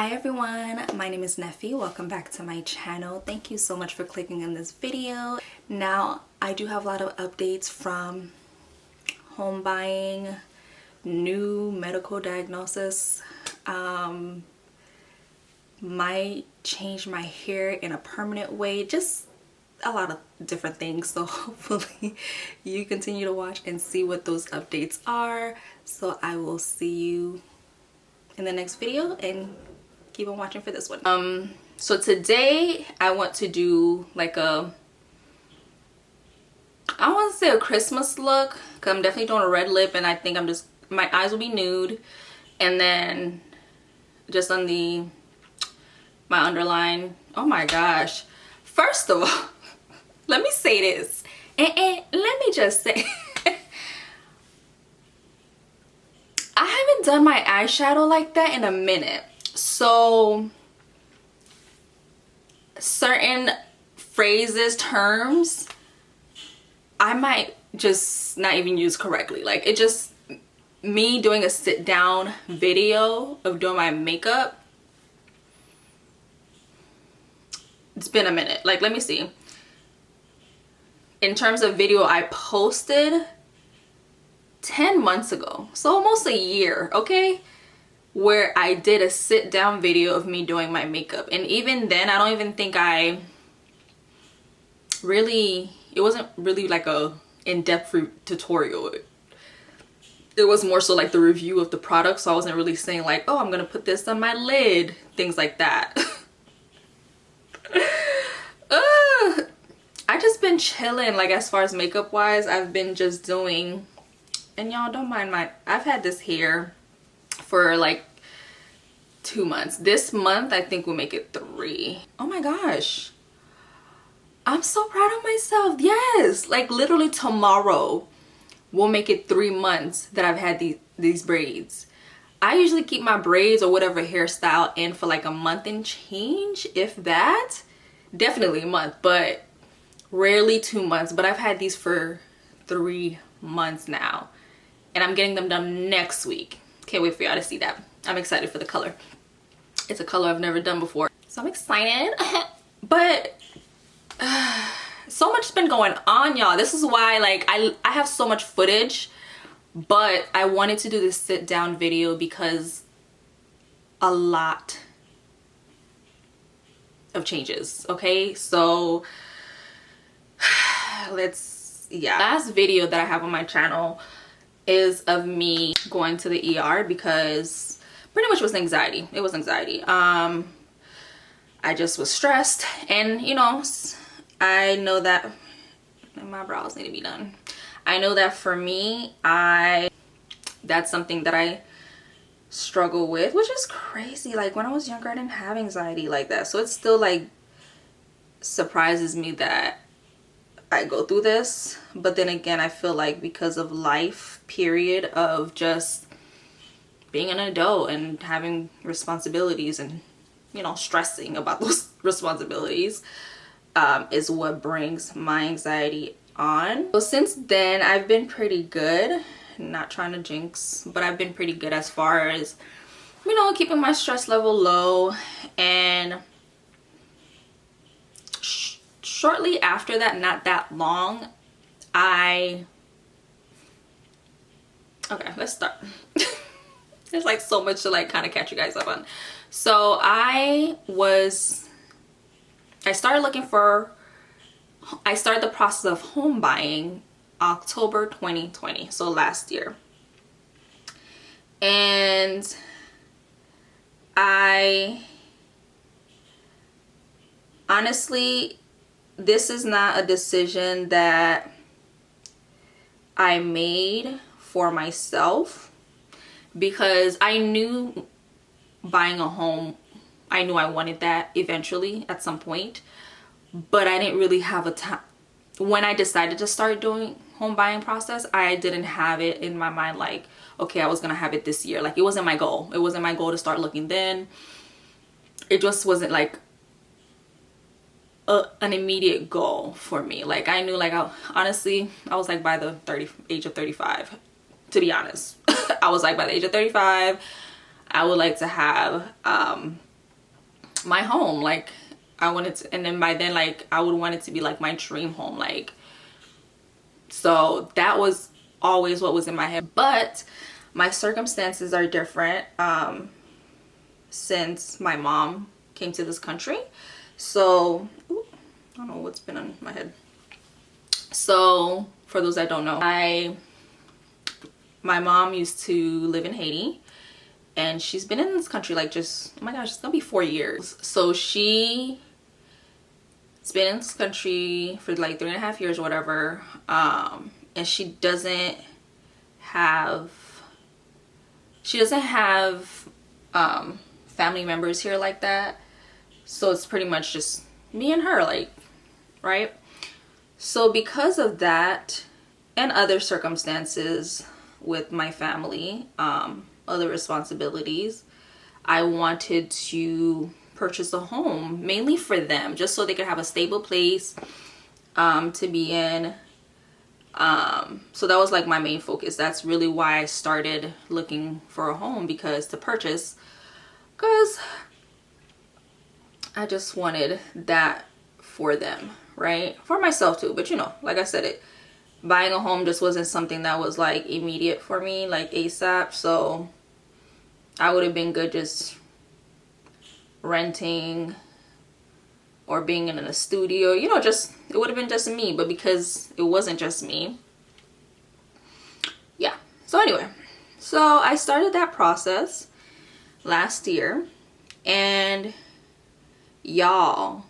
Hi everyone, my name is Neffy. Welcome back to my channel. Thank you so much for clicking on this video. Now, I do have a lot of updates from home buying, new medical diagnosis, might change my hair in a permanent way, just a lot of different things. So hopefully you continue to watch and see what those updates are. So I will see you in the next video and keep on watching for this one. So today I want to do like I want to say a Christmas look, because I'm definitely doing a red lip, and I think my eyes will be nude, and then just on my underline. Oh my gosh, first of all, let me say this, and let me just say I haven't done my eyeshadow like that in a minute. So certain phrases, terms, I might just not even use correctly. Like, it just, me doing a sit down video of doing my makeup, it's been a minute. Like, let me see. In terms of video I posted 10 months ago, so almost a year, okay, where I did a sit down video of me doing my makeup. And even then, I don't even think it wasn't really like a in-depth tutorial. It was more so like the review of the product, so I wasn't really saying like, oh, I'm gonna put this on my lid, things like that. I just been chilling, like, as far as makeup wise. I've been just doing, and y'all don't mind I've had this hair for like 2 months. This month I think we'll make it 3. Oh my gosh, I'm so proud of myself. Yes, like literally tomorrow we'll make it 3 months that I've had these braids. I usually keep my braids or whatever hairstyle in for like a month and change, if that. Definitely a month, but rarely 2 months. But I've had these for 3 months now, and I'm getting them done next week. Can't wait for y'all to see that. I'm excited for the color. It's a color I've never done before, so I'm excited. But so much's been going on, y'all. This is why, like, I have so much footage, but I wanted to do this sit down video because a lot of changes. Okay, so last video that I have on my channel is of me going to the ER because pretty much it was anxiety. It was anxiety. I just was stressed, and you know, I know that my brows need to be done. I know that for me, that's something that I struggle with, which is crazy. Like, when I was younger, I didn't have anxiety like that, so it still like surprises me that I go through this. But then again, I feel like because of life period of just being an adult and having responsibilities and, you know, stressing about those responsibilities is what brings my anxiety on. So since then, I've been pretty good. Not trying to jinx, but I've been pretty good as far as, you know, keeping my stress level low. And shortly after that, not that long, okay, let's start. There's like so much to like kind of catch you guys up on. So I started the process of home buying October 2020, so last year. And honestly, this is not a decision that I made for myself, because I knew buying a home, I knew I wanted that eventually at some point, but I didn't really have a time. When I decided to start doing home buying process, I didn't have it in my mind like, okay, I was gonna have it this year. Like, it wasn't my goal. It wasn't my goal to start looking then. It just wasn't like an immediate goal for me. Like, I knew, like, honestly, I was like, by the age of 35, to be honest. I was like, by the age of 35, I would like to have my home. Like I wanted to, and then by then like I would want it to be like my dream home. Like, so that was always what was in my head. But my circumstances are different since my mom came to this country. So ooh, I don't know what's been on my head. So for those that don't know, my mom used to live in Haiti, and she's been in this country like just, oh my gosh, it's gonna be 4 years. So she's been in this country for like 3.5 years or whatever, and she doesn't have family members here like that. So it's pretty much just me and her, like, right? So because of that and other circumstances with my family, other responsibilities, I wanted to purchase a home mainly for them, just so they could have a stable place to be in. So that was like my main focus. That's really why I started looking for a home, because I just wanted that for them, right? For myself too, but you know, like I said, buying a home just wasn't something that was like immediate for me, like ASAP. So I would have been good just renting or being in a studio, you know, just, it would have been just me. But because it wasn't just me, yeah. So anyway, so I started that process last year, and y'all,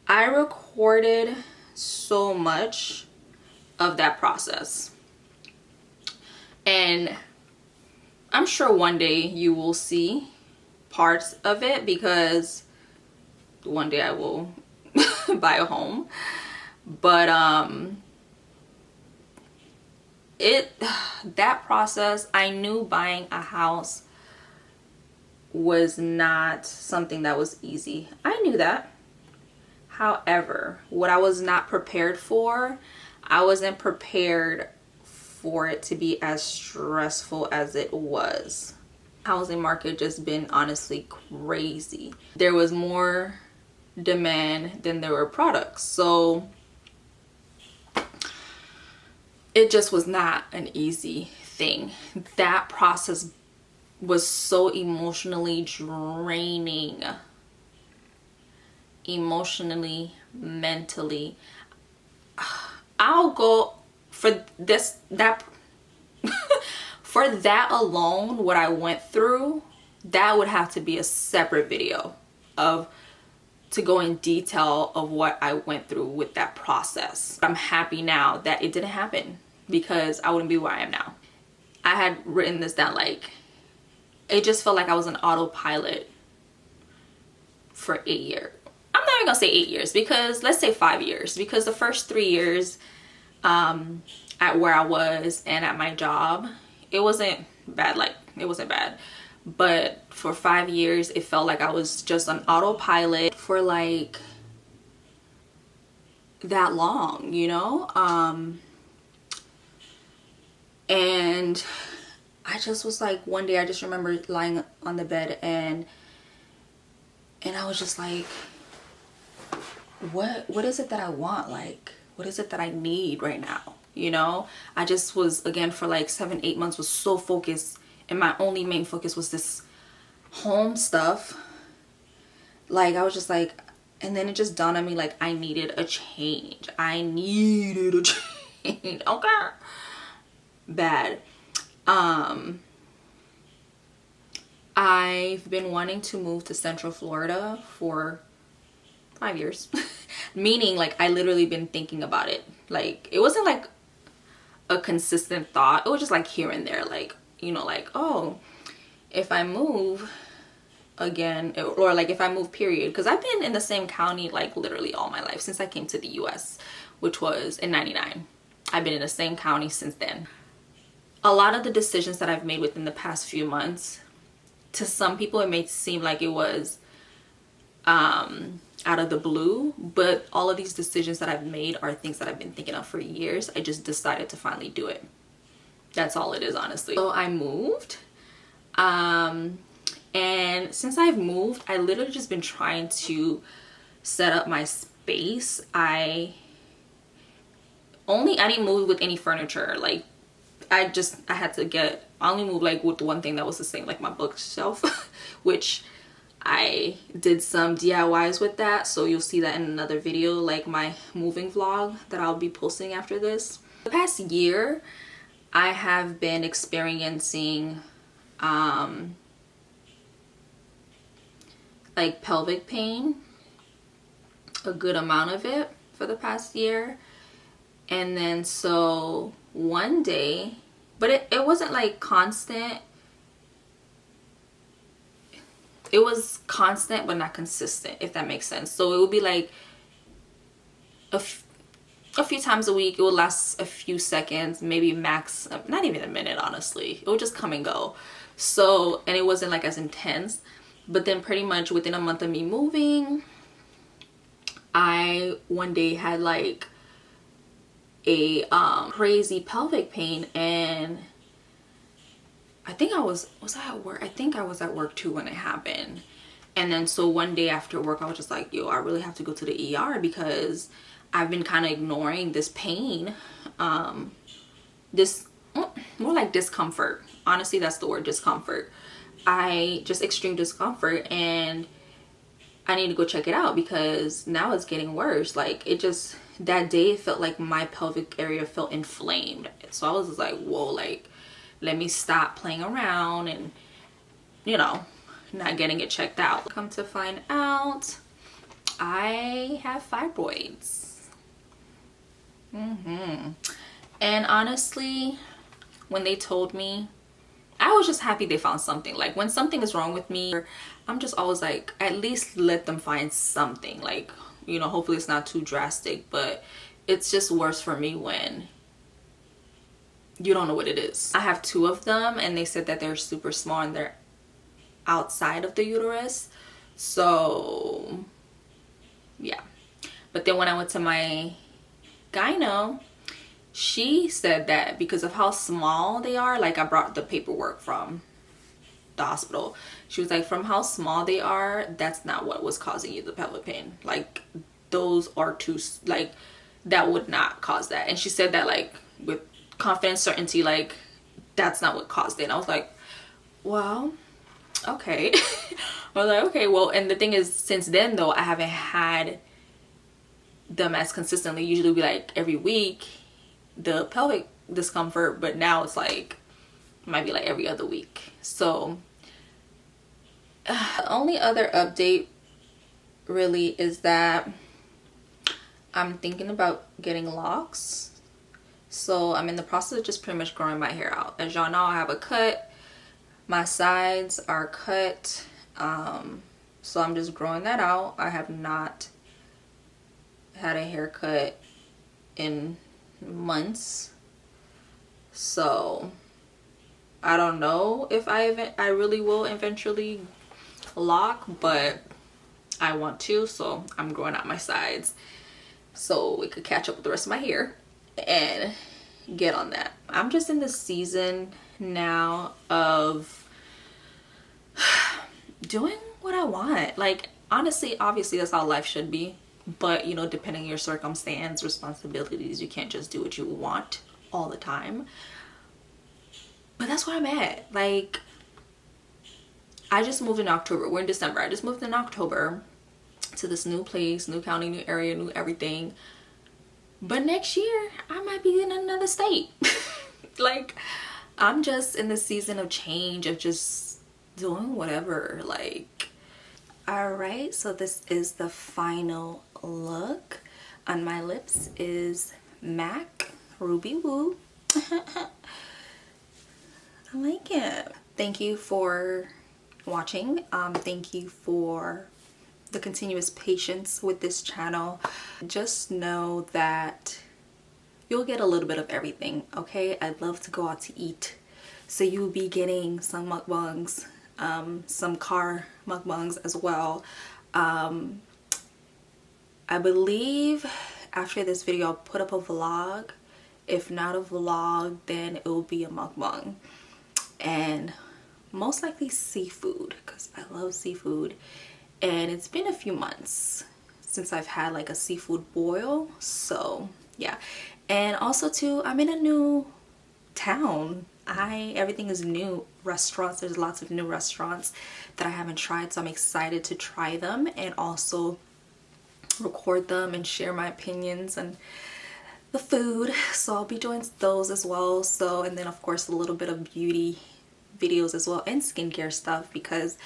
I recorded so much of that process, and I'm sure one day you will see parts of it, because one day I will buy a home. But that process, I knew buying a house was not something that was easy. I knew that. However, what I was not prepared for, I wasn't prepared for it to be as stressful as it was. Housing market just been honestly crazy. There was more demand than there were products. So it just was not an easy thing. That process was so emotionally draining. Emotionally, mentally. I'll go for this, that for that alone, what I went through, that would have to be a separate video to go in detail of what I went through with that process. I'm happy now that it didn't happen, because I wouldn't be where I am now. I had written this down, like, it just felt like I was an autopilot for 8 years. I'm not even gonna say 8 years, because let's say 5 years, because the first 3 years at where I was and at my job, it wasn't bad. Like, it wasn't bad. But for 5 years, it felt like I was just on autopilot for like that long, you know? And I just was like, one day I just remember lying on the bed, and I was just like, what is it that I want? Like, what is it that I need right now? You know, I just was, again, for like 7-8 months, was so focused, and my only main focus was this home stuff. Like, I was just like, and then it just dawned on me, like, I needed a change. I needed a change. Okay. Bad. I've been wanting to move to Central Florida for 5 years. Meaning, like, I literally been thinking about it. Like, it wasn't like a consistent thought. It was just like here and there, like, you know, like, oh, if I move again, or like if I move period, because I've been in the same county like literally all my life since I came to the US, which was in '99. I've been in the same county since then. A lot of the decisions that I've made within the past few months, to some people it may seem like it was out of the blue, but all of these decisions that I've made are things that I've been thinking of for years. I just decided to finally do it. That's all it is, honestly. So I moved, And since I've moved, I literally just been trying to set up my space. I didn't move with any furniture. Like I only moved like with one thing that was the same, like my bookshelf, which I did some DIYs with that, so you'll see that in another video, like my moving vlog that I'll be posting after this. The past year I have been experiencing like pelvic pain, a good amount of it for the past year. And then so one day, but it wasn't like constant. It was constant but not consistent, if that makes sense. So it would be like a few times a week. It would last a few seconds, maybe max, not even a minute, honestly. It would just come and go. So, and it wasn't like as intense. But then pretty much within a month of me moving, I one day had like a crazy pelvic pain, and I think I was I at work? I think I was at work too when it happened. And then so one day after work, I was just like, yo, I really have to go to the ER because I've been kind of ignoring this pain. This more like discomfort. Honestly, that's the word, discomfort. Just extreme discomfort, and I need to go check it out because now it's getting worse. Like that day it felt like my pelvic area felt inflamed. So I was just like, whoa, like let me stop playing around and, you know, not getting it checked out. Come to find out, I have fibroids. And honestly, when they told me, I was just happy they found something. Like when something is wrong with me, I'm just always like, at least let them find something. Like, you know, hopefully it's not too drastic, but it's just worse for me when you don't know what it is. I have 2 of them, and they said that they're super small and they're outside of the uterus. So yeah. But then when I went to my gyno, she said that because of how small they are, like I brought the paperwork from the hospital. She was like, from how small they are, that's not what was causing you the pelvic pain. Like those are too, like that would not cause that. And she said that like with confidence, certainty, like that's not what caused it. And I was like, well, okay. I was like, okay, well, and the thing is, since then though, I haven't had them as consistently. Usually be like every week, the pelvic discomfort, but now it's like might be like every other week. So the only other update really is that I'm thinking about getting locks. So I'm in the process of just pretty much growing my hair out. As y'all know, I have a cut, my sides are cut, so I'm just growing that out. I have not had a haircut in months, so I don't know if I really will eventually lock, but I want to, so I'm growing out my sides so it could catch up with the rest of my hair and get on that. I'm just in the season now of doing what I want. Like honestly, obviously that's how life should be, but you know, depending on your circumstance, responsibilities, you can't just do what you want all the time. But that's where I'm at. Like I just moved in October. We're in December. I just moved in October to this new place, new county, new area, new everything. But next year I might be in another state. Like I'm just in the season of change, of just doing whatever. Like, all right, so this is the final look. On my lips is MAC Ruby Woo. I like it. Thank you for watching. Thank you for the continuous patience with this channel. Just know that you'll get a little bit of everything, okay? I love to go out to eat, so you'll be getting some mukbangs, some car mukbangs as well. I believe after this video I'll put up a vlog. If not a vlog, then it will be a mukbang. And most likely seafood because I love seafood, and it's been a few months since I've had like a seafood boil, so yeah. And also too, I'm in a new town. Everything is new. Restaurants, there's lots of new restaurants that I haven't tried, so I'm excited to try them and also record them and share my opinions and the food. So I'll be doing those as well. So, and then of course a little bit of beauty videos as well and skincare stuff because,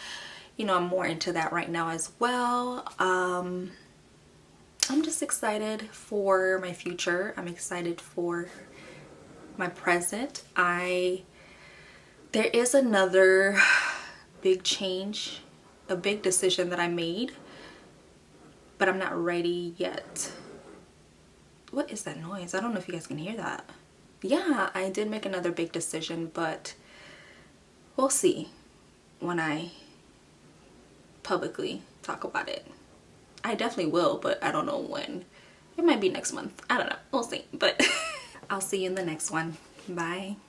you know, I'm more into that right now as well. I'm just excited for my future. I'm excited for my present. There is another big change, a big decision that I made, but I'm not ready yet. What is that noise? I don't know if you guys can hear that. Yeah, I did make another big decision, but we'll see when I publicly talk about it. I definitely will, but I don't know when. It might be next month. I don't know. We'll see. But I'll see you in the next one. Bye.